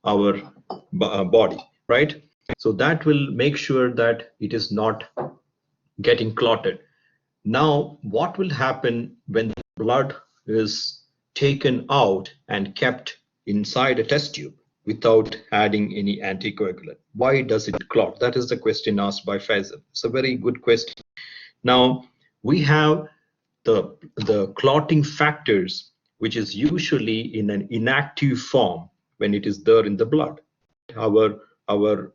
our body, right? So that will make sure that it is not getting clotted. Now, what will happen when the blood is taken out and kept inside a test tube without adding any anticoagulant? Why does it clot? That is the question asked by Faisal. It's a very good question. Now, we have the clotting factors, which is usually in an inactive form when it is there in the blood. Our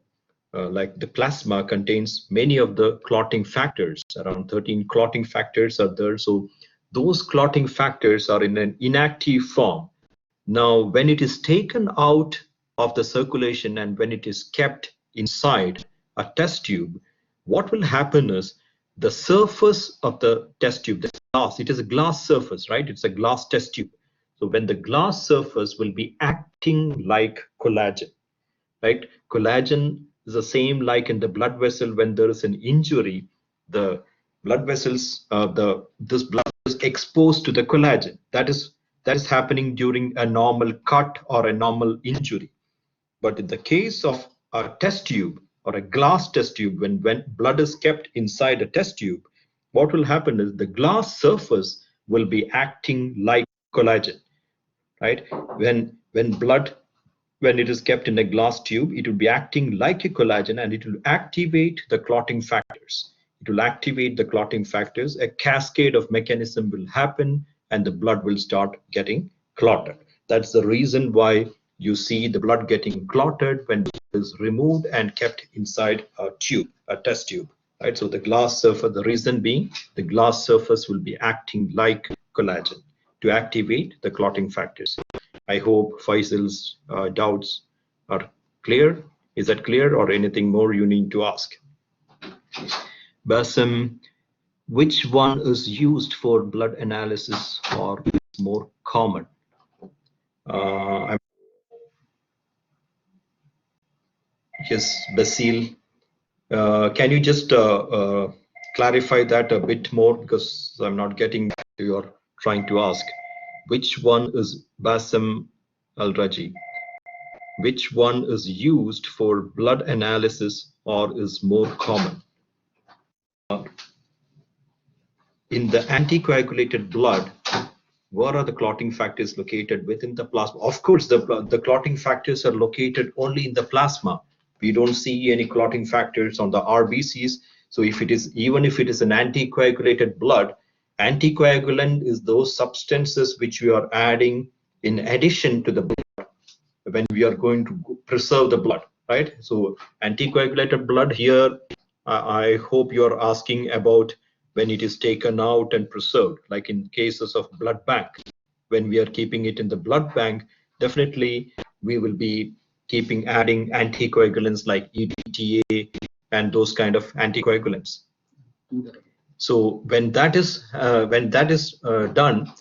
like the plasma contains many of the clotting factors. Around 13 clotting factors are there. So those clotting factors are in an inactive form. Now, when it is taken out of the circulation and when it is kept inside a test tube, what will happen is the surface of the test tube, the glass, it is a glass surface, right? It's a glass test tube. So when the glass surface will be acting like collagen, right? Collagen is the same like in the blood vessel. When there is an injury, the blood vessels, this blood is exposed to the collagen. That is happening during a normal cut or a normal injury. But in the case of a test tube or a glass test tube, when blood is kept inside a test tube, what will happen is the glass surface will be acting like collagen, right? When it is kept in a glass tube, it will be acting like a collagen and it will activate the clotting factors. It will activate the clotting factors. A cascade of mechanism will happen and the blood will start getting clotted. That's the reason why you see the blood getting clotted when it is removed and kept inside a tube, a test tube, right? So the glass surface, the reason being the glass surface will be acting like collagen to activate the clotting factors. I hope Faisal's doubts are clear. Is that clear or anything more you need to ask? Basim, which one is used for blood analysis or is more common? Yes, Basil, can you just clarify that a bit more, because I'm not getting what you're trying to ask. Which one is Basim Al-Raji? Which one is used for blood analysis or is more common? In the anticoagulated blood, where are the clotting factors located within the plasma? Of course, the clotting factors are located only in the plasma. We don't see any clotting factors on the RBCs. So even if it is an anticoagulated blood, anticoagulant is those substances which we are adding in addition to the blood when we are going to preserve the blood, right? So anticoagulated blood here, I hope you're asking about when it is taken out and preserved, like in cases of blood bank. When we are keeping it in the blood bank, definitely we will be adding anticoagulants like EDTA and those kind of anticoagulants. So when that is done,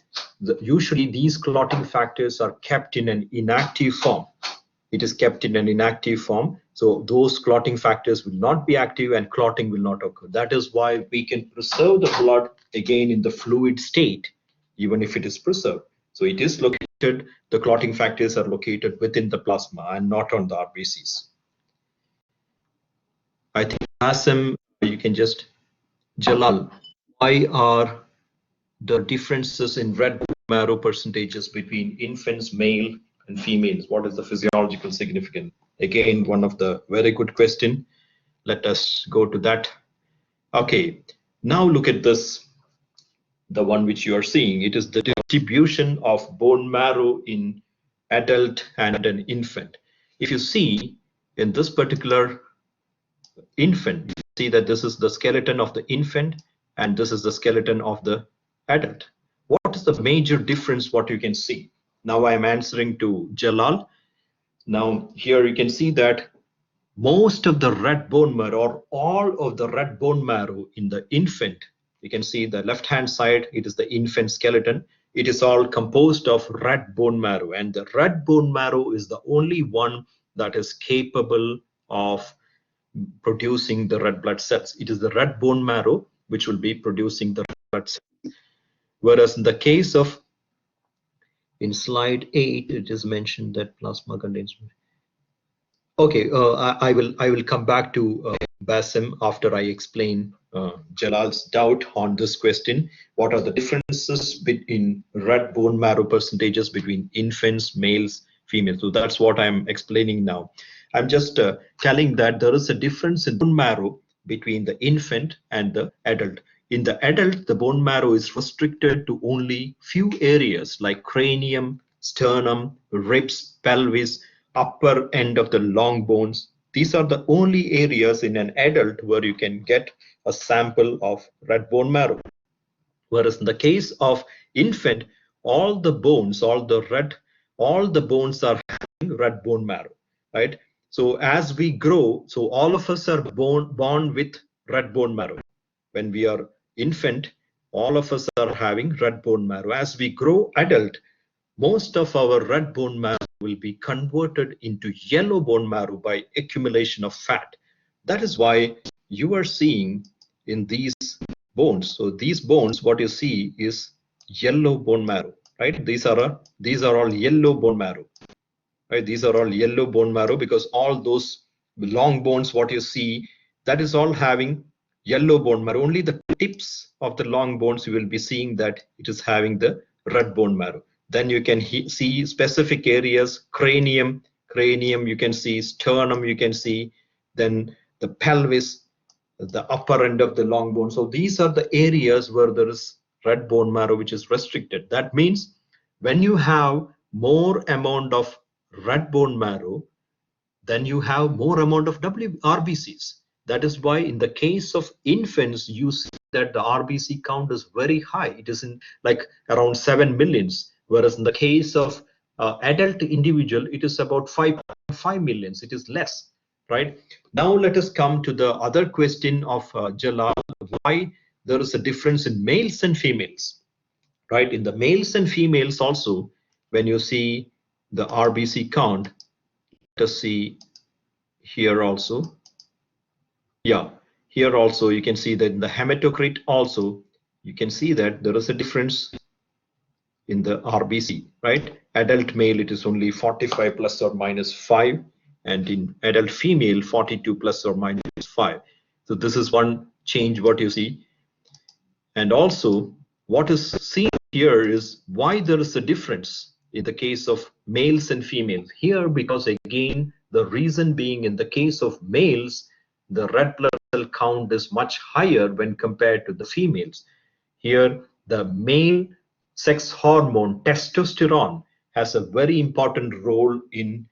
usually these clotting factors are kept in an inactive form. It is kept in an inactive form. So those clotting factors will not be active and clotting will not occur. That is why we can preserve the blood again in the fluid state, even if it is preserved. So it is located, the clotting factors are located within the plasma and not on the RBCs. I think Asim, you can just, Jalal, why are the differences in red bone marrow percentages between infants, male and females? What is the physiological significance? Again, one of the very good question. Let us go to that. Okay, now look at this, the one which you are seeing. It is the distribution of bone marrow in adult and an infant. If you see in this particular infant, you see that this is the skeleton of the infant and this is the skeleton of the adult. What is the major difference what you can see? Now I am answering to Jalal. Now here you can see that most of the red bone marrow or all of the red bone marrow in the infant, you can see the left hand side, it is the infant skeleton. It is all composed of red bone marrow, and the red bone marrow is the only one that is capable of producing the red blood cells. It is the red bone marrow which will be producing the red blood cells. Whereas in the case of, in slide 8, it is mentioned that plasma contains. Okay, I will come back to Basim after I explain Jalal's doubt on this question. What are the differences between red bone marrow percentages between infants, males, females? So that's what I'm explaining now. I'm just telling that there is a difference in bone marrow between the infant and the adult. In the adult, the bone marrow is restricted to only few areas like cranium, sternum, ribs, pelvis, upper end of the long bones. These are the only areas in an adult where you can get a sample of red bone marrow. Whereas in the case of infant, all the bones, all the bones are having red bone marrow, right? So as we grow, so all of us are born with red bone marrow. When we are infant, all of us are having red bone marrow. As we grow adult, most of our red bone marrow will be converted into yellow bone marrow by accumulation of fat. That is why you are seeing in these bones. So these bones, what you see is yellow bone marrow, right? These are all yellow bone marrow, right? These are all yellow bone marrow because all those long bones, what you see, that is all having yellow bone marrow. Only the tips of the long bones you will be seeing that it is having the red bone marrow. Then you can see specific areas, cranium you can see, sternum you can see, then the pelvis, the upper end of the long bone. So these are the areas where there is red bone marrow which is restricted. That means when you have more amount of red bone marrow, then you have more amount of RBCs. That is why in the case of infants, you see that the RBC count is very high. It is in like around 7 millions, whereas in the case of adult individual, it is about 5.5 millions. It is less, right? Now let us come to the other question of Jalal, why there is a difference in males and females, right? In the males and females also, when you see the RBC count, let us see here also. Yeah, here also you can see that in the hematocrit also, you can see that there is a difference in the RBC, right? Adult male, it is only 45 plus or minus 5, and in adult female, 42 plus or minus 5. So this is one change what you see. And also, what is seen here is why there is a difference in the case of males and females. Here, because again, the reason being in the case of males, the red blood cell count is much higher when compared to the females. Here, the male sex hormone testosterone has a very important role in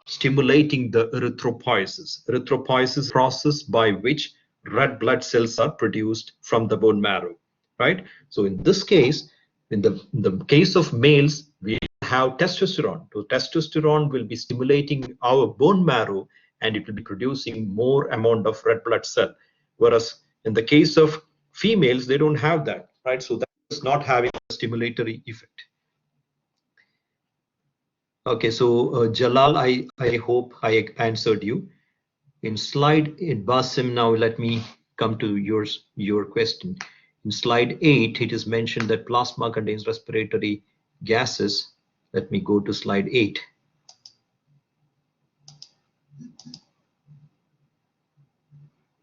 stimulating the erythropoiesis. Erythropoiesis process by which red blood cells are produced from the bone marrow, right? So in this case, in the case of males, we have testosterone. So testosterone will be stimulating our bone marrow and it will be producing more amount of red blood cell. Whereas in the case of females, they don't have that, right? So that is not having a stimulatory effect. Okay, so Jalal, I hope I answered you. In slide 8, Basim, now let me come to your question. In slide 8, it is mentioned that plasma contains respiratory gases. Let me go to slide 8.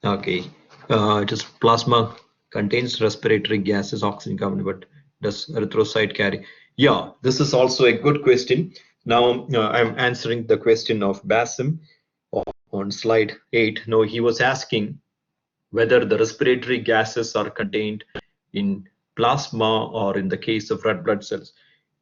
Okay, it is plasma contains respiratory gases, oxygen, carbon, but does erythrocyte carry? Yeah, this is also a good question. Now I'm answering the question of Basim on slide 8. No, he was asking whether the respiratory gases are contained in plasma or in the case of red blood cells.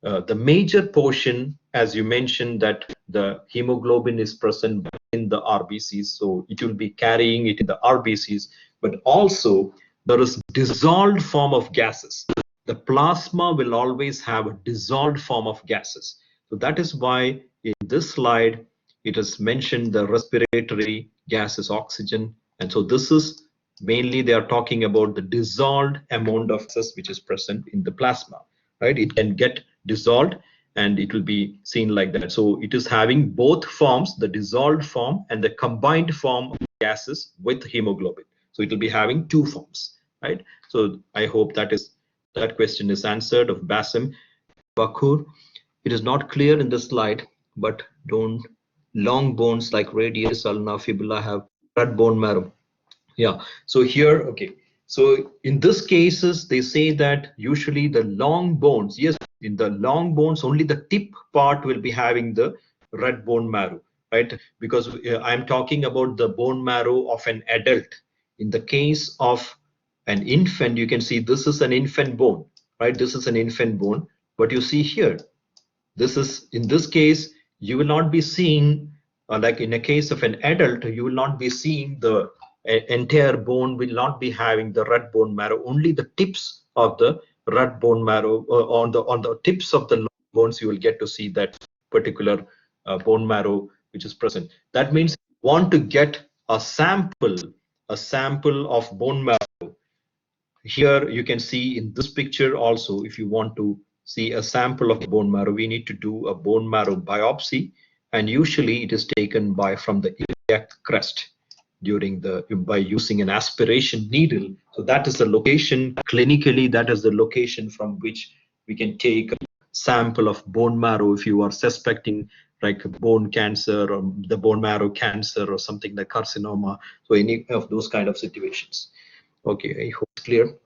The major portion, as you mentioned, that the hemoglobin is present in the RBCs, so it will be carrying it in the RBCs, but also there is dissolved form of gases. The plasma will always have a dissolved form of gases. So that is why in this slide, it is mentioned the respiratory gases, oxygen. And so this is mainly they are talking about the dissolved amount of gases which is present in the plasma, right? It can get dissolved and it will be seen like that. So it is having both forms, the dissolved form and the combined form of gases with hemoglobin. So it will be having two forms, right? So I hope that question is answered of Basim. Bakur, it is not clear in the slide, but don't long bones like radius, ulna, fibula have red bone marrow. Yeah, so here, okay. So in this cases, they say that usually the long bones, yes, in the long bones, only the tip part will be having the red bone marrow, right? Because I'm talking about the bone marrow of an adult. In the case of an infant, you can see this is an infant bone, right? This is an infant bone. But you see here, this is, in this case, you will not be seeing, like in a case of an adult, you will not be seeing the entire bone will not be having the red bone marrow. Only the tips of the red bone marrow, on the tips of the long bones, you will get to see that particular bone marrow which is present. That means you want to get a sample of bone marrow. Here you can see in this picture also, if you want to see a sample of bone marrow, we need to do a bone marrow biopsy, and usually it is taken by from the iliac crest during the by using an aspiration needle. So that is the location clinically, that is the location from which we can take a sample of bone marrow if you are suspecting like bone cancer or the bone marrow cancer or something like carcinoma. So any of those kind of situations. Okay, I hope it's clear.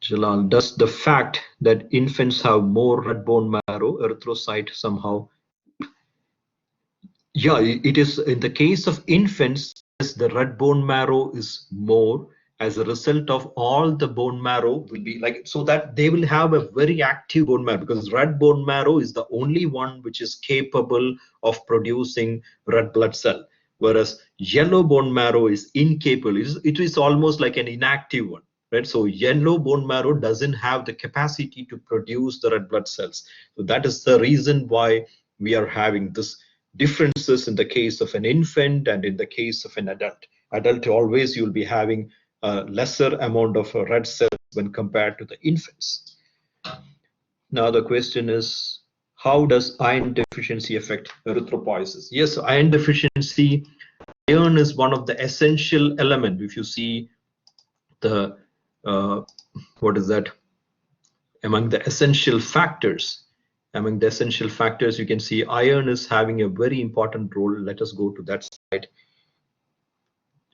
Jalal, does the fact that infants have more red bone marrow erythrocyte somehow? Yeah, it is in the case of infants, yes, the red bone marrow is more as a result of all the bone marrow will be like, so that they will have a very active bone marrow, because red bone marrow is the only one which is capable of producing red blood cell, whereas yellow bone marrow is incapable. It is almost like an inactive one, right? So yellow bone marrow doesn't have the capacity to produce the red blood cells. So that is the reason why we are having this differences in the case of an infant and in the case of an adult. Adult, always you'll be having a lesser amount of red cells when compared to the infants. Now the question is, how does iron deficiency affect erythropoiesis? Yes, iron deficiency, iron is one of the essential element. If you see the what is that, among the essential factors, you can see iron is having a very important role. Let us go to that slide.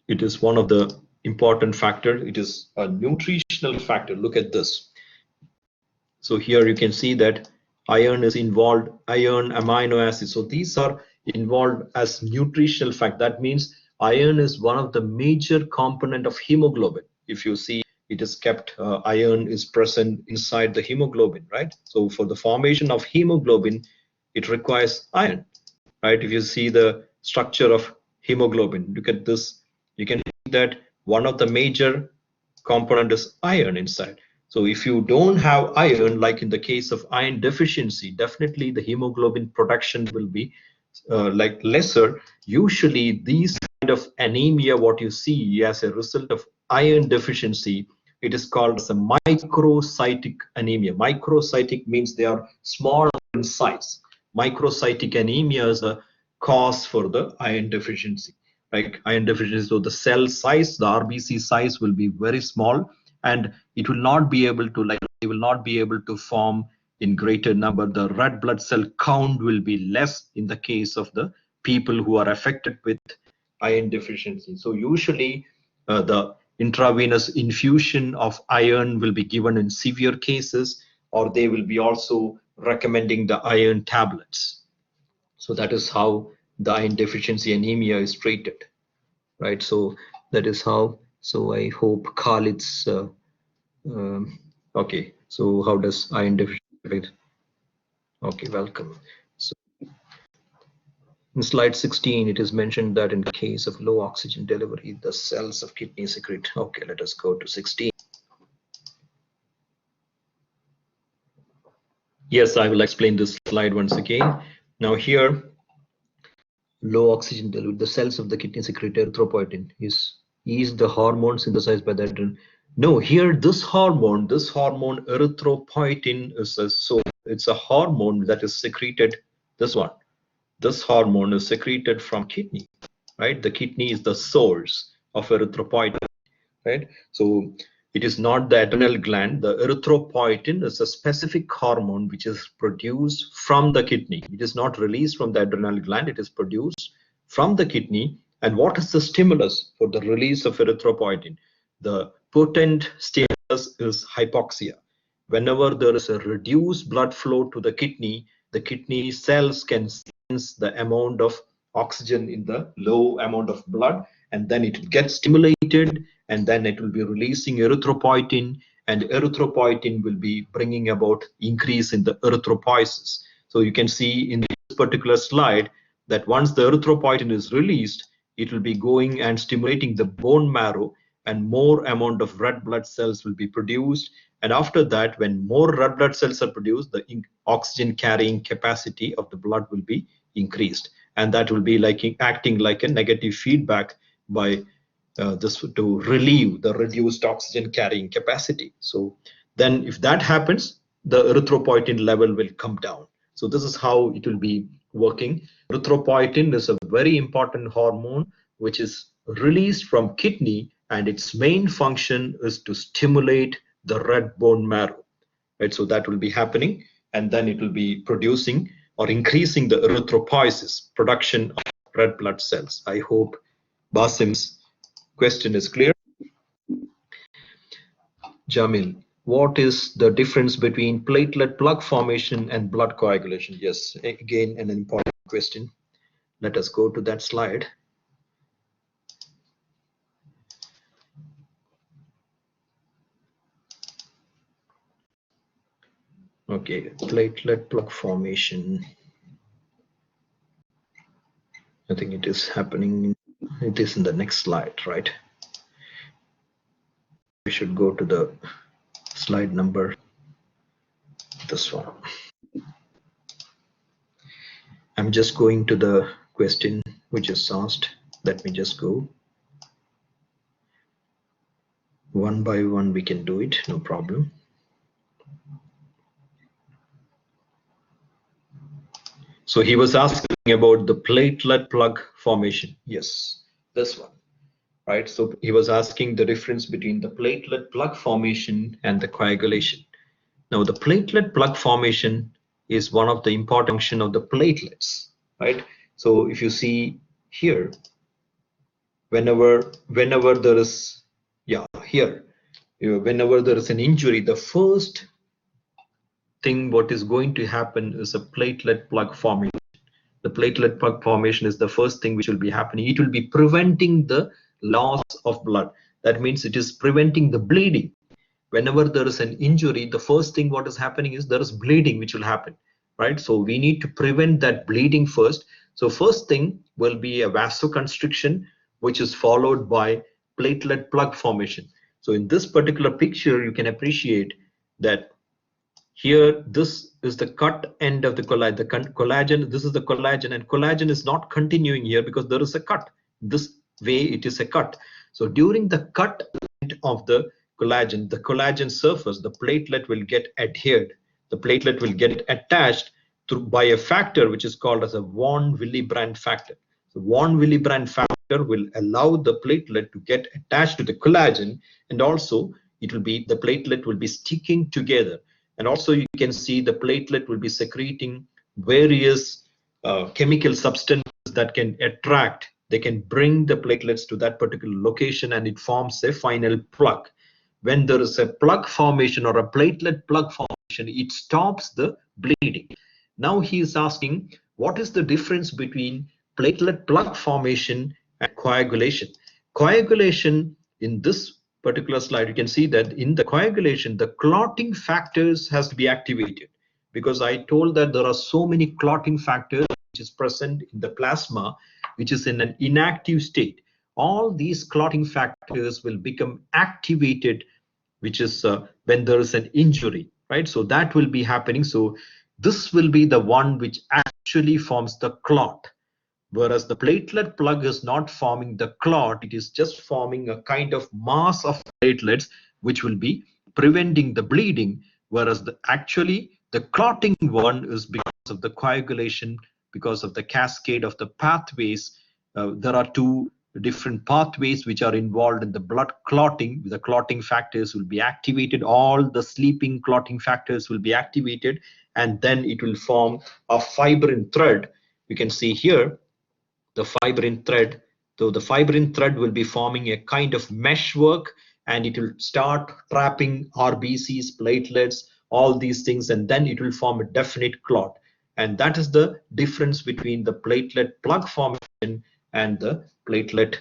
It is one of the important factors. It is a nutritional factor. Look at this. So here you can see that iron is involved, iron, amino acids. So these are involved as nutritional fact. That means iron is one of the major component of hemoglobin. If you see, it is kept, iron is present inside the hemoglobin, right? So for the formation of hemoglobin, it requires iron, right? If you see the structure of hemoglobin, look at this, you can see that one of the major component is iron inside. So if you don't have iron, like in the case of iron deficiency, definitely the hemoglobin production will be like lesser. Usually these kind of anemia, what you see as a result of iron deficiency, it is called as a microcytic anemia. Microcytic means they are small in size. Microcytic anemia is a cause for the iron deficiency. Like iron deficiency, so the cell size, the RBC size will be very small, and it will not be able to, like, they will not be able to form in greater number. The red blood cell count will be less in the case of the people who are affected with iron deficiency. So usually the intravenous infusion of iron will be given in severe cases, or they will be also recommending the iron tablets. So that is how the iron deficiency anemia is treated, right? So that is how. So I hope Khalid's okay. So how does iron deficiency? Okay, welcome. So in slide 16, it is mentioned that in case of low oxygen delivery, the cells of kidney secrete. Okay, let us go to 16. Yes, I will explain this slide once again. Now here, low oxygen delivery, the cells of the kidney secrete erythropoietin. Is the hormone synthesized by the adrenal? No, here this hormone erythropoietin is a, so it's a hormone that is secreted. This one, this hormone is secreted from kidney, right? The kidney is the source of erythropoietin, right? So It is not the adrenal gland. The erythropoietin is a specific hormone which is produced from the kidney. It is not released from the adrenal gland. It is produced from the kidney. And what is the stimulus for the release of erythropoietin? The potent stimulus is hypoxia. Whenever there is a reduced blood flow to the kidney cells can sense the amount of oxygen in the low amount of blood, and then it gets stimulated, and then it will be releasing erythropoietin, and erythropoietin will be bringing about increase in the erythropoiesis. So you can see in this particular slide that once the erythropoietin is released, it will be going and stimulating the bone marrow, and more amount of red blood cells will be produced. And after that, when more red blood cells are produced, the oxygen carrying capacity of the blood will be increased, and that will be like acting like a negative feedback by this to relieve the reduced oxygen carrying capacity. So then if that happens, the erythropoietin level will come down. So this is how it will be working. Erythropoietin is a very important hormone which is released from kidney, and its main function is to stimulate the red bone marrow. Right? So that will be happening, and then it will be producing or increasing the erythropoiesis, production of red blood cells. I hope Basim's question is clear. Jamil, what is the difference between platelet plug formation and blood coagulation? Yes, again, an important question. Let us go to that slide. Okay, platelet plug formation. I think it is happening. It is in the next slide, right? We should go to the slide number, this one. I'm just going to the question which is asked. Let me just go. One by one we can do it, no problem. So he was asking about the platelet plug formation. Yes, this one, right? So he was asking the difference between the platelet plug formation and the coagulation. Now the platelet plug formation is one of the important function of the platelets, right? So if you see here, whenever there is, yeah, here, whenever there is an injury, the first thing what is going to happen is a platelet plug formation. The platelet plug formation is the first thing which will be happening. It will be preventing the loss of blood. That means it is preventing the bleeding. Whenever there is an injury, the first thing what is happening is there is bleeding which will happen, right? So we need to prevent that bleeding first. So first thing will be a vasoconstriction, which is followed by platelet plug formation. So in this particular picture, you can appreciate that here, this is the cut end of the collagen. The collagen, this is the collagen, and collagen is not continuing here because there is a cut. This way, it is a cut. So during the cut end of the collagen surface, the platelet will get adhered. The platelet will get attached by a factor which is called as a von Willebrand factor. So von Willebrand factor will allow the platelet to get attached to the collagen, and also it will be the platelet will be sticking together. And also you can see the platelet will be secreting various chemical substances that can attract, they can bring the platelets to that particular location, and it forms a final plug. When there is a plug formation or a platelet plug formation, it stops the bleeding. Now he is asking, what is the difference between platelet plug formation and coagulation? Coagulation, in this particular slide, you can see that in the coagulation, the clotting factors has to be activated, because I told that there are so many clotting factors which is present in the plasma, which is in an inactive state. All these clotting factors will become activated, which is when there is an injury, right? So that will be happening. So this will be the one which actually forms the clot. Whereas the platelet plug is not forming the clot, it is just forming a kind of mass of platelets which will be preventing the bleeding. Whereas actually the clotting one is because of the coagulation, because of the cascade of the pathways. There are two different pathways which are involved in the blood clotting. The clotting factors will be activated, all the sleeping clotting factors will be activated, and then it will form a fibrin thread. You can see here the fibrin thread. So the fibrin thread will be forming a kind of meshwork, and it will start trapping RBCs, platelets, all these things, and then it will form a definite clot. And that is the difference between the platelet plug formation and the platelet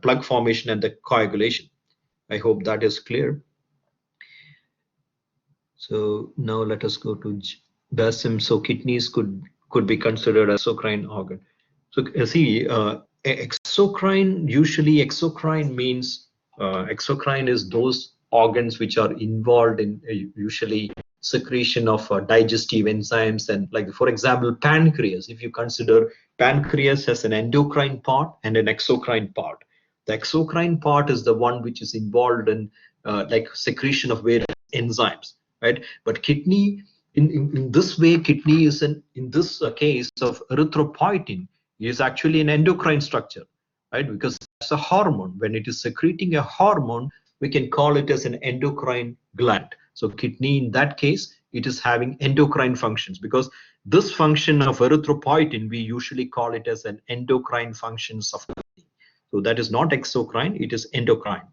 plug formation and the coagulation. I hope that is clear. So now let us go to Basim. So kidneys could be considered as exocrine organ. So see, exocrine, usually exocrine means exocrine is those organs which are involved in usually secretion of digestive enzymes, and like for example pancreas. If you consider pancreas as an endocrine part and an exocrine part, the exocrine part is the one which is involved in like secretion of various enzymes, right? But kidney, in this way, kidney is in this case of erythropoietin, is actually an endocrine structure, right? Because it's a hormone. When it is secreting a hormone, we can call it as an endocrine gland. So kidney, in that case, it is having endocrine functions, because this function of erythropoietin, we usually call it as an endocrine functions of kidney. So that is not exocrine, it is endocrine.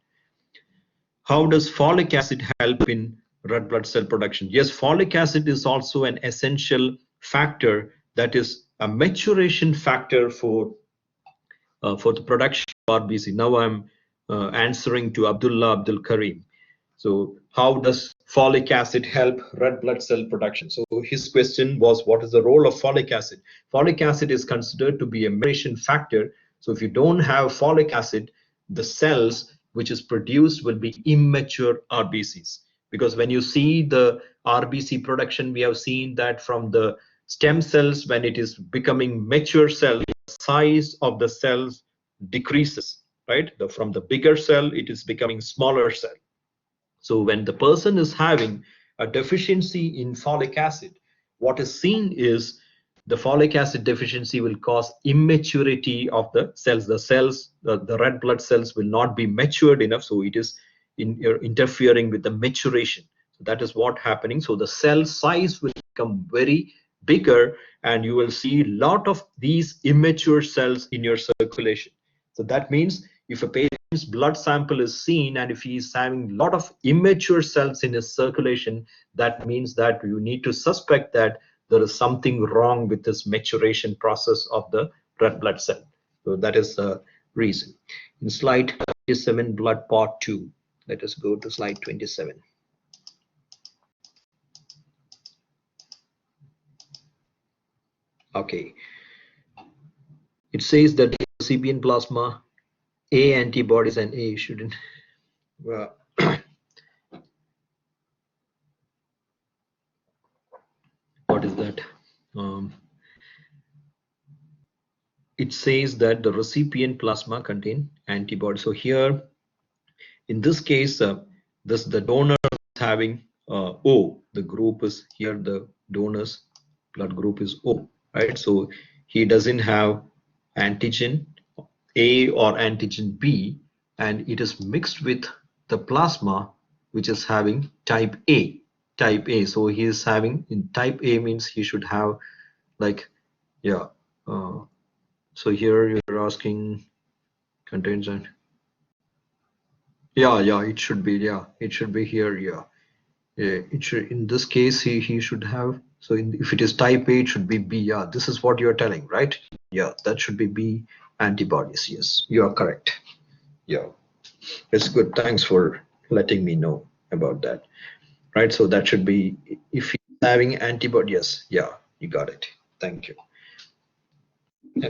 How does folic acid help in red blood cell production? Yes, folic acid is also an essential factor, that is a maturation factor for the production of RBC. Now I'm answering to Abdul Karim. So how does folic acid help red blood cell production? So his question was, what is the role of folic acid? Folic acid is considered to be a maturation factor. So if you don't have folic acid, the cells which is produced will be immature RBCs. Because when you see the RBC production, we have seen that from the stem cells, when it is becoming mature cell, the size of the cells decreases, right? From the bigger cell, it is becoming smaller cell. So when the person is having a deficiency in folic acid, what is seen is the folic acid deficiency will cause immaturity of the cells. The red blood cells will not be matured enough, so it is interfering with the maturation. So that is what happening. So the cell size will become very bigger, and you will see a lot of these immature cells in your circulation. So that means if a patient's blood sample is seen and if he is having a lot of immature cells in his circulation, that means that you need to suspect that there is something wrong with this maturation process of the red blood cell. So that is the reason. In slide 27, blood part 2. Let us go to slide 27. Okay. It says that the recipient plasma, A antibodies and A shouldn't. Well, what is that? It says that the recipient plasma contain antibodies. So here, in this case, the donor is having O. The group is here. The donor's blood group is O, right? So he doesn't have antigen A or antigen B, and it is mixed with the plasma, which is having type A. Type A. So he is having in type A means he should have like, yeah. So here you're asking contains and yeah, it should be, yeah, it should be here, yeah. It should, in this case he should have, so if it is type A, it should be B. Yeah, this is what you're telling, right? Yeah, that should be B antibodies. Yes, you are correct. Yeah, it's good. Thanks for letting me know about that. Right, so that should be, if he's having antibodies. Yeah, you got it. Thank you. Yeah.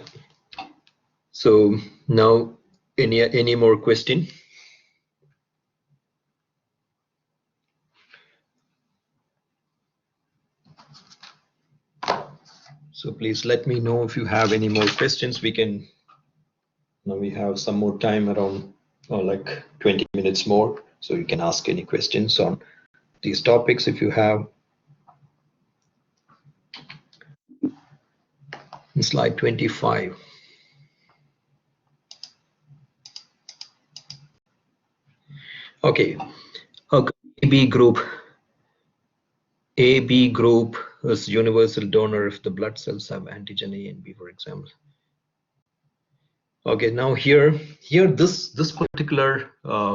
So now any more question? So please let me know if you have any more questions. We can, now we have some more time, around like 20 minutes more. So you can ask any questions on these topics if you have. In slide 25. Okay, okay. AB group. AB group is universal donor if the blood cells have antigen A and B, for example. Okay, now here this particular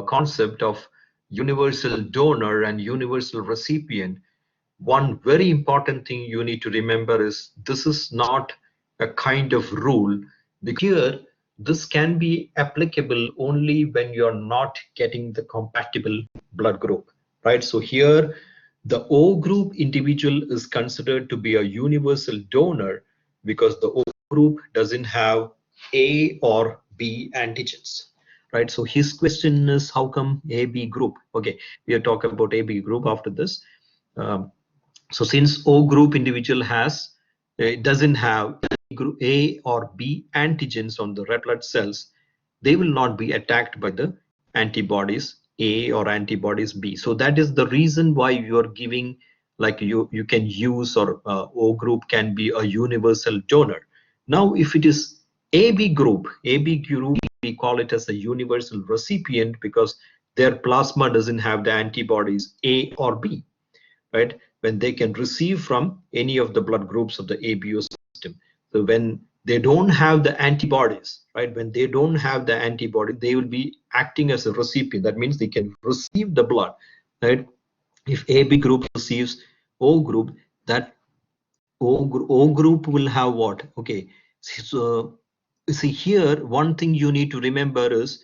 concept of universal donor and universal recipient, one very important thing you need to remember is this is not a kind of rule. Because here this can be applicable only when you're not getting the compatible blood group, right? So here the O group individual is considered to be a universal donor because the O group doesn't have A or B antigens, right? So his question is how come AB group? Okay, we are talking about AB group after this. Um, so since O group individual has, it doesn't have group A or B antigens on the red blood cells, they will not be attacked by the antibodies A or antibodies B. So that is the reason why you are giving, like you can use, or O group can be a universal donor. Now, if it is AB group, we call it as a universal recipient because their plasma doesn't have the antibodies A or B, right? When they can receive from any of the blood groups of the ABO system. So when they don't have the antibodies, right? When they don't have the antibody, they will be acting as a recipient. That means they can receive the blood, right? If AB group receives O group, that O group will have what? Okay, so see here, one thing you need to remember is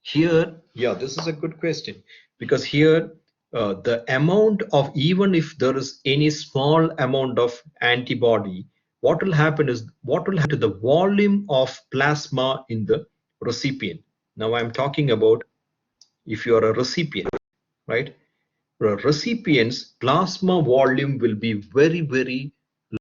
here, yeah, this is a good question because here the amount of, even if there is any small amount of antibody, what will happen is what will happen to the volume of plasma in the recipient. Now I'm talking about if you are a recipient, right? For a recipient's plasma volume will be very, very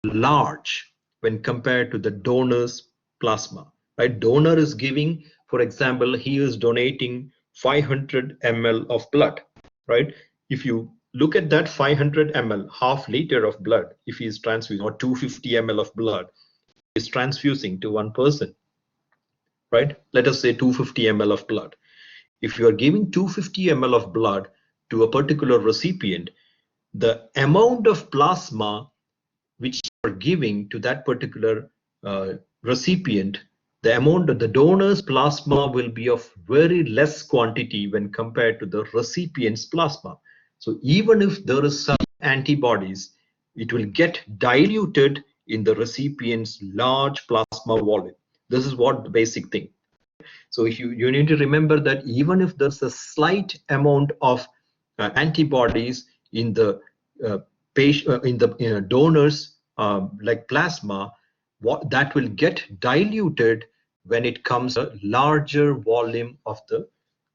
large when compared to the donor's plasma, right? Donor is giving, for example, he is donating 500 ml of blood, right? If you look at that 500 ml, half liter of blood, if he is transfusing, or 250 ml of blood is transfusing to one person, right? Let us say 250 ml of blood. If you are giving 250 ml of blood to a particular recipient, the amount of plasma which you are giving to that particular recipient, the amount of the donor's plasma will be of very less quantity when compared to the recipient's plasma. So even if there is some antibodies, it will get diluted in the recipient's large plasma volume. This is what the basic thing. So if you need to remember that even if there's a slight amount of antibodies in the patient, in the donors, like plasma, what that will get diluted when it comes a larger volume of the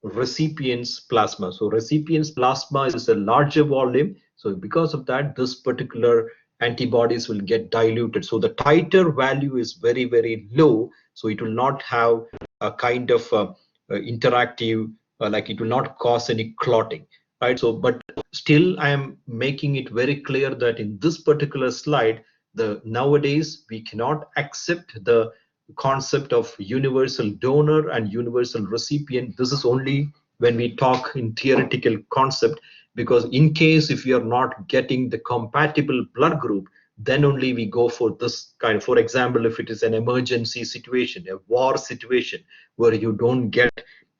recipient's plasma. So recipient's plasma is a larger volume. So because of that, this particular antibodies will get diluted. So the titer value is very, very low. So it will not have a kind of interactive, like it will not cause any clotting, right? So, but still I am making it very clear that in this particular slide, the nowadays we cannot accept the concept of universal donor and universal recipient. This is only when we talk in theoretical concept, because in case if we are not getting the compatible blood group, then only we go for this kind of, for example, if it is an emergency situation, a war situation where you don't get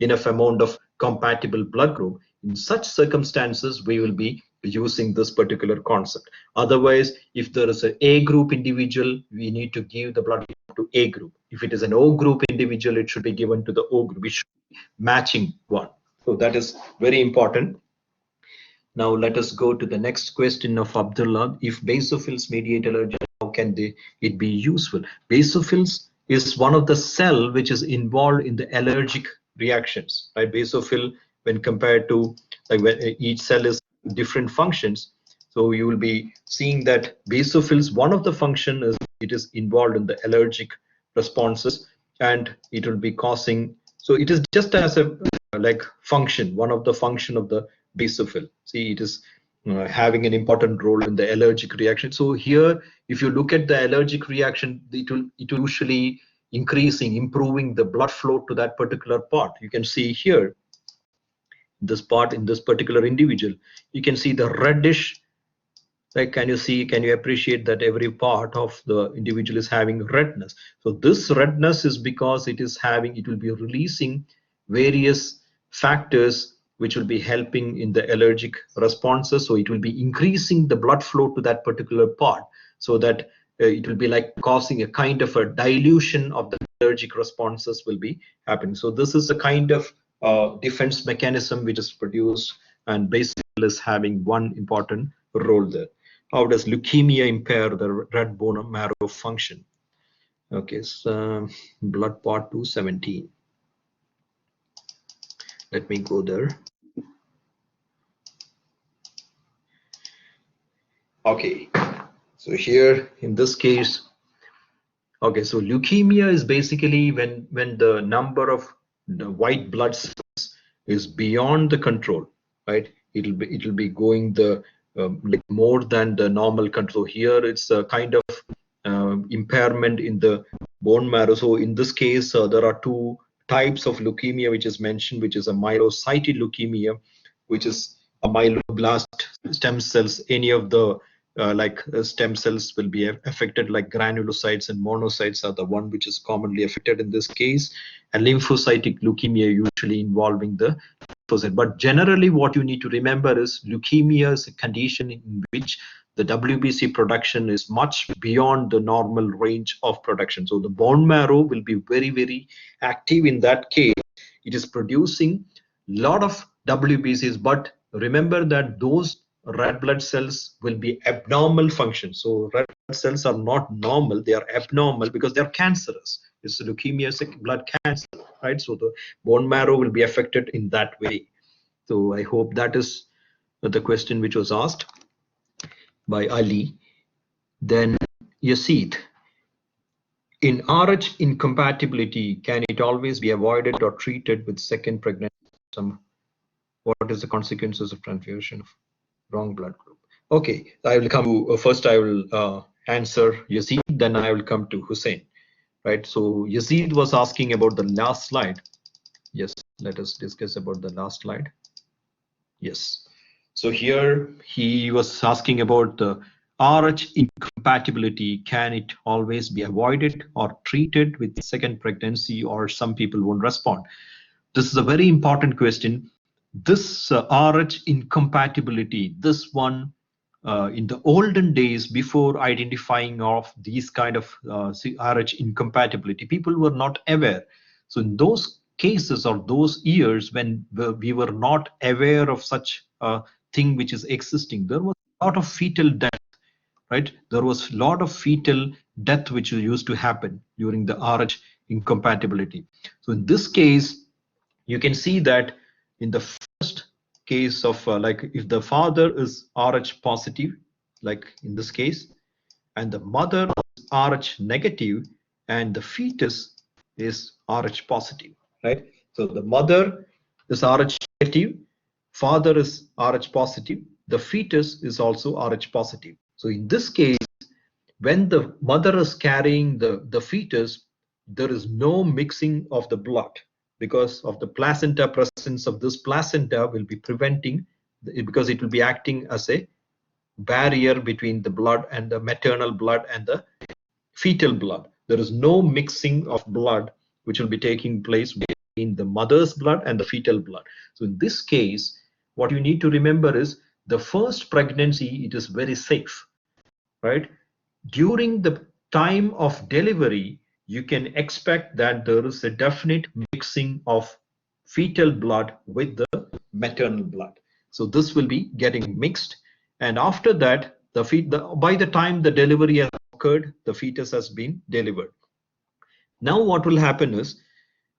enough amount of compatible blood group, in such circumstances we will be using this particular concept. Otherwise, if there is a group individual, we need to give the blood to A group. If it is an O group individual, it should be given to the O group. We should be matching one. So that is very important. Now let us go to the next question of Abdullah. If basophils mediate allergy, how can it be useful? Basophils is one of the cell which is involved in the allergic reactions, right? Basophil, when compared to, like, when each cell is different functions. So you will be seeing that basophils, one of the function is it is involved in the allergic responses, and it will be causing, so it is just as a like function, one of the function of the basophil. See, it is having an important role in the allergic reaction. So here, if you look at the allergic reaction, it will usually improving the blood flow to that particular part. You can see here, this part in this particular individual, you can see the reddish. Like, can you appreciate that every part of the individual is having redness? So this redness is because it will be releasing various factors which will be helping in the allergic responses. So it will be increasing the blood flow to that particular part, so that it will be like causing a kind of a dilution of the allergic responses will be happening. So this is a kind of defense mechanism which is produced, and basically is having one important role there. How does leukemia impair the red bone marrow function? Okay, so blood part 217. Let me go there. Okay, so here in this case, okay, so leukemia is basically when the number of the white blood cells is beyond the control, right? It'll be going the like more than the normal control. Here it's a kind of impairment in the bone marrow. So in this case, there are two types of leukemia which is mentioned, which is a myelocytic leukemia, which is a myeloblast stem cells. Any of the stem cells will be affected, like granulocytes and monocytes are the one which is commonly affected in this case, and lymphocytic leukemia usually involving the lymphocyte. But generally what you need to remember is leukemia is a condition in which the WBC production is much beyond the normal range of production. So the bone marrow will be very, very active in that case. It is producing a lot of WBCs, but remember that those red blood cells will be abnormal function. So red blood cells are not normal, they are abnormal because they are cancerous. It's leukemia, is a blood cancer, right? So the bone marrow will be affected in that way. So I hope that is the question which was asked by Ali. Then Yasid, in RH incompatibility, can it always be avoided or treated with second pregnancy? What is the consequences of transfusion of wrong blood group? Okay, I will come to first. I will answer Yazid, then I will come to Hussein. Right. So Yazid was asking about the last slide. Yes, let us discuss about the last slide. Yes. So here he was asking about the RH incompatibility. Can it always be avoided or treated with second pregnancy, or some people won't respond? This is a very important question. This RH incompatibility, this one in the olden days, before identifying of these kind of RH incompatibility, people were not aware. So in those cases or those years when we were not aware of such a thing which is existing, there was a lot of fetal death, right? There was a lot of fetal death which used to happen during the RH incompatibility. So in this case, you can see that in the first case of like if the father is RH positive, like in this case, and the mother is RH negative, and the fetus is RH positive, right? So the mother is RH negative, father is RH positive, the fetus is also RH positive. So in this case, when the mother is carrying the fetus, there is no mixing of the blood because of the placenta. Presence of this placenta will be preventing, because it will be acting as a barrier between the blood and the maternal blood and the fetal blood. There is no mixing of blood which will be taking place between the mother's blood and the fetal blood. So in this case, what you need to remember is the first pregnancy, it is very safe, right? During the time of delivery, you can expect that there is a definite mixing of fetal blood with the maternal blood. So this will be getting mixed, and after that, by the time the delivery has occurred, the fetus has been delivered. Now what will happen is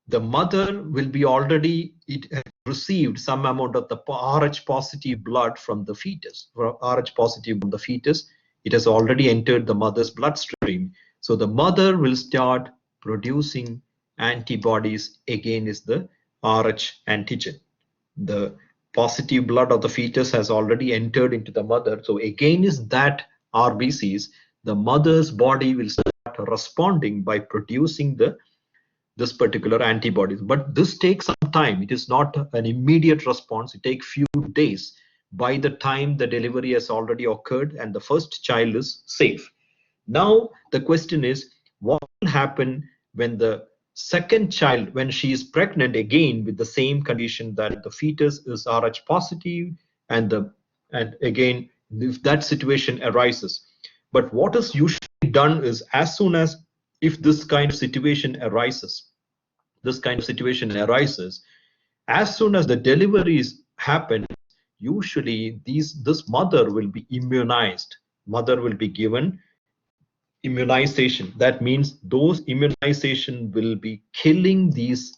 the mother will be already, it has received some amount of the RH positive blood from the fetus, RH positive from the fetus. It has already entered the mother's bloodstream. So the mother will start producing antibodies against the RH antigen. The positive blood of the fetus has already entered into the mother. So against that RBCs, the mother's body will start responding by producing the this particular antibodies. But this takes some time. It is not an immediate response. It takes few days by the time the delivery has already occurred and the first child is safe. Now the question is, what will happen when the second child, when she is pregnant again with the same condition, that the fetus is Rh positive, and again if that situation arises. But what is usually done is, as soon as, if this kind of situation arises, as soon as the deliveries happen, usually this mother will be immunized. Mother will be given immunization. That means those immunization will be killing these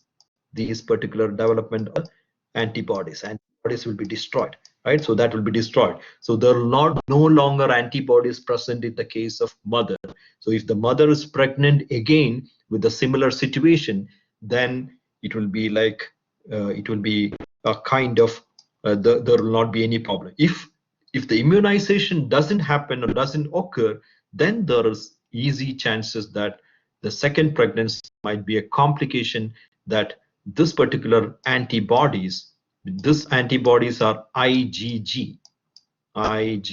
particular development of antibodies. Antibodies will be destroyed, right? So that will be destroyed. So there are no longer antibodies present in the case of mother. So if the mother is pregnant again with a similar situation, then it will be like it will be a kind of there will not be any problem. If the immunization doesn't happen or doesn't occur, then there is easy chances that the second pregnancy might be a complication, that this particular antibodies, these antibodies are IgG, right?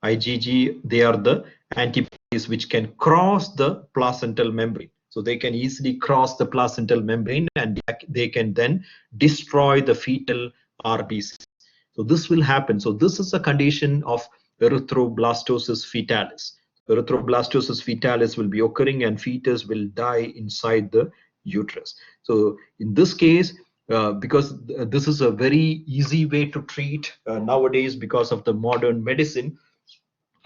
IgG, they are the antibodies which can cross the placental membrane. So they can easily cross the placental membrane and they can then destroy the fetal RBCs. So this will happen. So this is a condition of erythroblastosis fetalis. Erythroblastosis fetalis will be occurring and fetus will die inside the uterus. So in this case, because this is a very easy way to treat nowadays because of the modern medicine.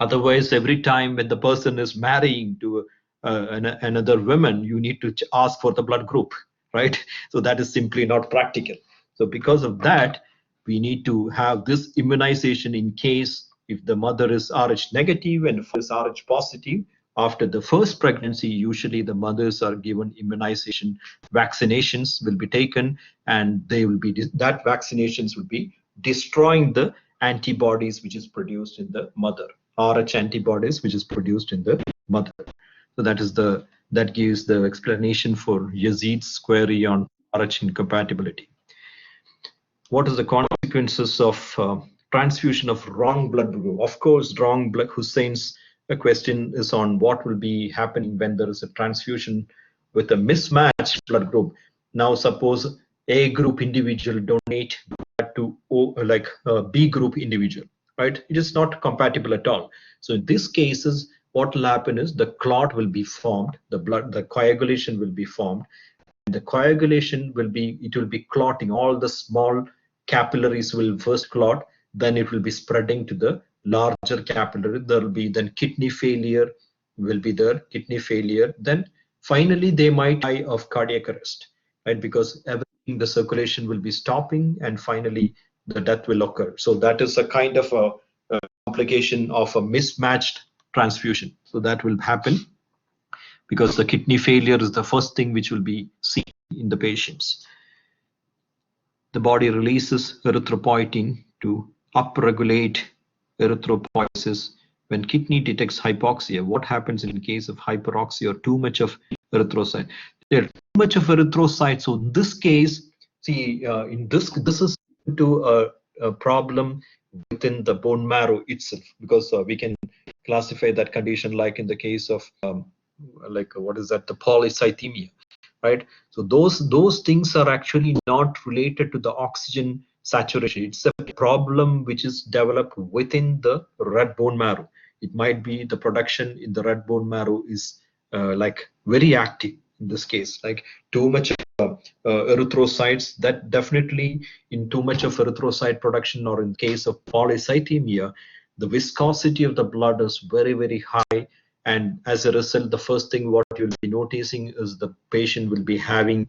Otherwise, every time when the person is marrying to another woman, you need to ask for the blood group, right? So that is simply not practical. So because of that, we need to have this immunization in case if the mother is Rh negative and is Rh positive. After the first pregnancy, usually the mothers are given immunization. Vaccinations will be taken, and they will be that vaccinations will be destroying the antibodies which is produced in the mother. Rh antibodies which is produced in the mother. So that gives the explanation for Yazid's query on Rh incompatibility. What is the consequences of transfusion of wrong blood group? Of course, wrong blood. Hussein's question is on what will be happening when there is a transfusion with a mismatched blood group. Now, suppose A group individual donate blood to like B group individual, right? It is not compatible at all. So in these cases, what will happen is the clot will be formed, the coagulation will be formed. The coagulation will be clotting. All the small capillaries will first clot, then it will be spreading to the larger capillary. There will be then kidney failure will be there, then finally they might die of cardiac arrest, right? Because everything, the circulation will be stopping and finally the death will occur. So that is a kind of a complication of a mismatched transfusion. So that will happen because the kidney failure is the first thing which will be seen in the patients. The body releases erythropoietin to upregulate erythropoiesis. When kidney detects hypoxia, what happens in case of hyperoxia or too much of erythrocyte? There are too much of erythrocyte. So in this case, see, this is to a problem within the bone marrow itself, because we can classify that condition like in the case of what is that, the polycythemia, right? So those things are actually not related to the oxygen saturation. It's a problem which is developed within the red bone marrow. It might be the production in the red bone marrow is like very active in this case, like too much erythrocytes. That definitely, in too much of erythrocyte production, or in case of polycythemia, the viscosity of the blood is very, very high. And as a result, the first thing what you'll be noticing is the patient will be having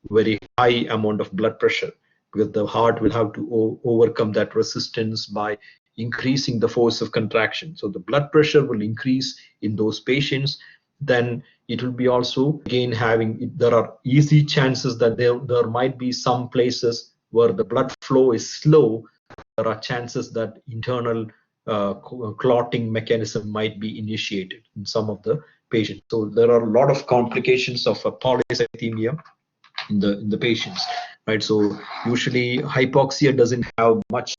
very high amount of blood pressure, because the heart will have to overcome that resistance by increasing the force of contraction. So the blood pressure will increase in those patients. Then it will be also again having, there are easy chances that there might be some places where the blood flow is slow. There are chances that internal clotting mechanism might be initiated in some of the patient. So there are a lot of complications of polycythemia in the patients, right? So usually hypoxia doesn't have much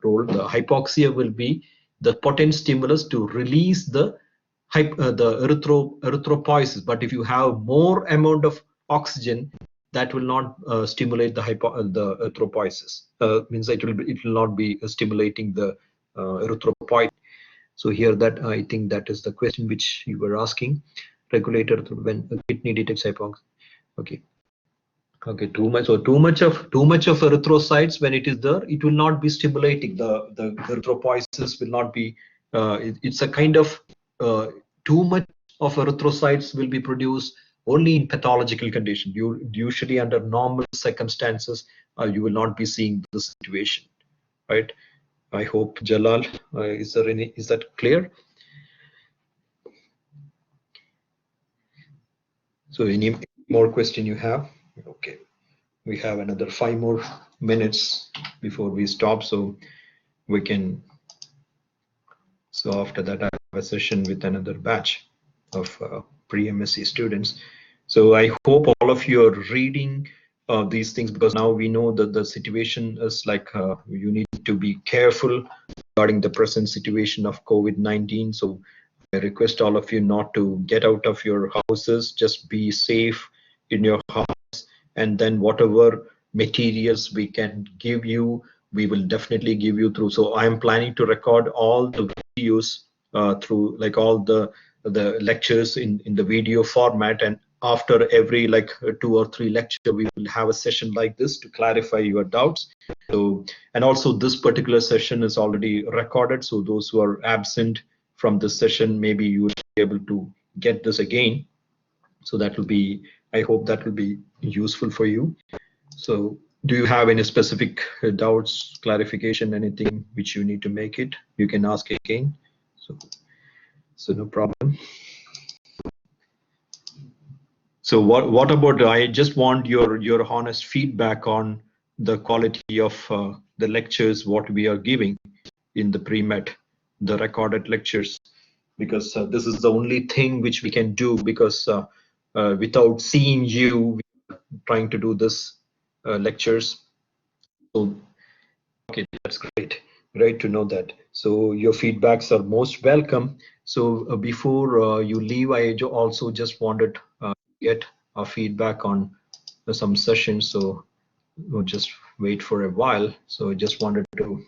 role. The hypoxia will be the potent stimulus to release the erythropoiesis. But if you have more amount of oxygen, that will not stimulate the erythropoiesis. Means it will not be stimulating the erythropoietin. So here that I think that is the question which you were asking. Regulator when a kidney detects hypoxia. Okay. Okay, too much of erythrocytes when it is there, it will not be stimulating the erythropoiesis will not be. It's a kind of too much of erythrocytes will be produced only in pathological condition. You usually under normal circumstances, you will not be seeing the situation, right? I hope Jalal, is that clear? So any more question you have? Okay. We have another 5 more minutes before we stop, so we can. So after that, I have a session with another batch of pre-MSc students. So I hope all of you are reading these things, because now we know that the situation is like you need to be careful regarding the present situation of COVID-19. So I request all of you not to get out of your houses, just be safe in your house, and then whatever materials we can give you, we will definitely give you through. So I am planning to record all the videos through, like all the lectures in the video format, and after every like 2 or 3 lecture we will have a session like this to clarify your doubts. So, and also this particular session is already recorded, so those who are absent from this session, maybe you will be able to get this again. So that will be, I hope that will be useful for you. So do you have any specific doubts, clarification, anything which you need to make it? You can ask again. So no problem. So what about, I just want your honest feedback on the quality of the lectures, what we are giving in the pre-med, the recorded lectures, because this is the only thing which we can do, because without seeing you, we're trying to do this lectures. So, okay, that's great. Great to know that. So your feedbacks are most welcome. So before you leave, I also just wanted to get a feedback on some sessions. So we'll just wait for a while. So I just wanted to.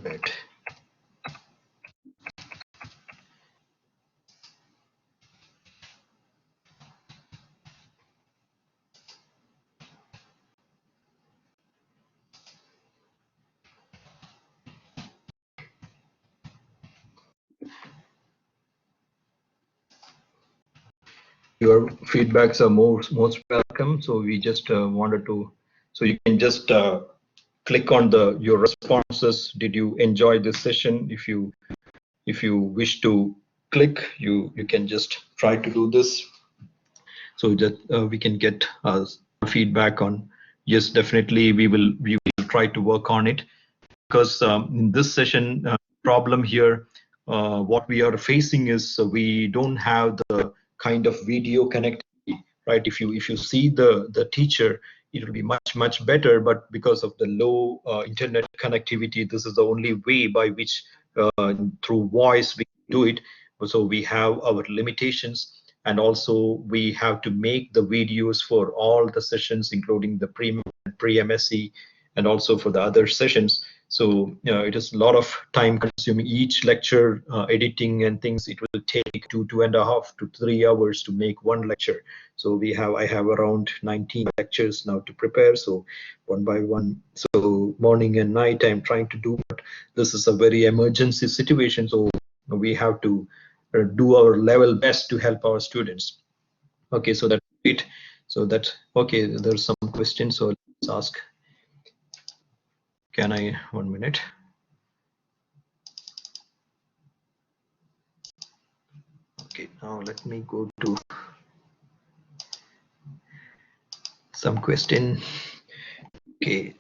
Right. Your feedbacks are most welcome. So we just wanted to, so you can just click on your responses. Did you enjoy this session? If you wish to click, you can just try to do this, so that we can get feedback on. Yes, definitely we will try to work on it, because in this session, problem here, what we are facing is we don't have the kind of video connectivity, right? If you see the teacher, it will be much better, but because of the low internet connectivity, this is the only way by which through voice we do it. So we have our limitations, and also we have to make the videos for all the sessions, including the pre-MSc, and also for the other sessions. So it is a lot of time consuming. Each lecture editing and things, it will take 2.5 to 3 hours to make one lecture. So I have around 19 lectures now to prepare, so one by one. So morning and night I'm trying to do, but this is a very emergency situation, so we have to do our level best to help our students. Okay, so that's it. So that's okay. There's some questions, so let's ask. Can I, 1 minute? Okay, now let me go to Some question. Okay,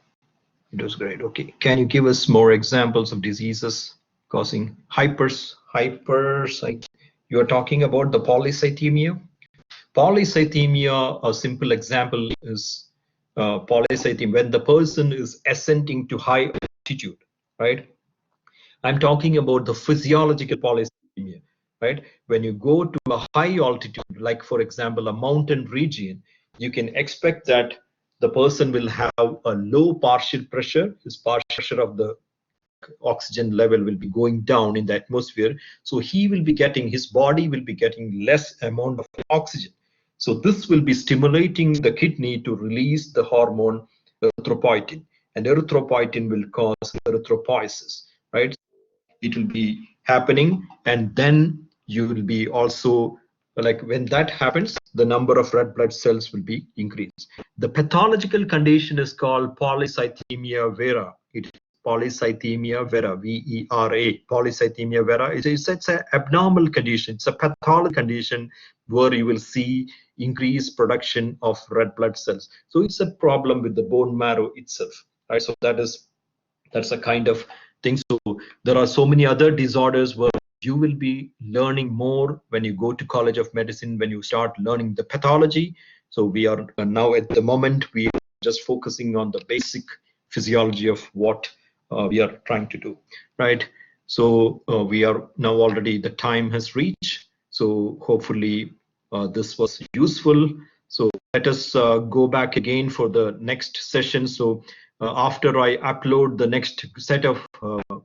it was great. Okay, can you give us more examples of diseases causing hypers? You are talking about the polycythemia. Polycythemia, a simple example is polycythemia when the person is ascending to high altitude, right? I'm talking about the physiological polycythemia, right? When you go to a high altitude, like for example, a mountain region, you can expect that the person will have a low partial pressure. His partial pressure of the oxygen level will be going down in the atmosphere. So he will be getting, his body will be getting less amount of oxygen. So this will be stimulating the kidney to release the hormone erythropoietin, and erythropoietin will cause erythropoiesis, right? It will be happening, and then you will be also, like when that happens, the number of red blood cells will be increased. The pathological condition is called polycythemia vera. It is polycythemia vera, vera. Polycythemia vera, it's an abnormal condition, it's a pathological condition where you will see increased production of red blood cells. So it's a problem with the bone marrow itself, right? So that's a kind of thing. So there are so many other disorders where you will be learning more when you go to College of Medicine, when you start learning the pathology. So we are now at the moment, we are just focusing on the basic physiology of what we are trying to do, right? So we are now already, the time has reached. So hopefully this was useful. So let us go back again for the next session. So after I upload the next set of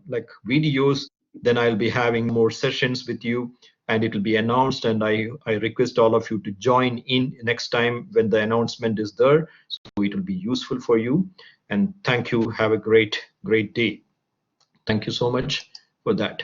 like videos, then I'll be having more sessions with you, and it will be announced, and I request all of you to join in next time when the announcement is there, so it will be useful for you. And thank you. Have a great day. Thank you so much for that.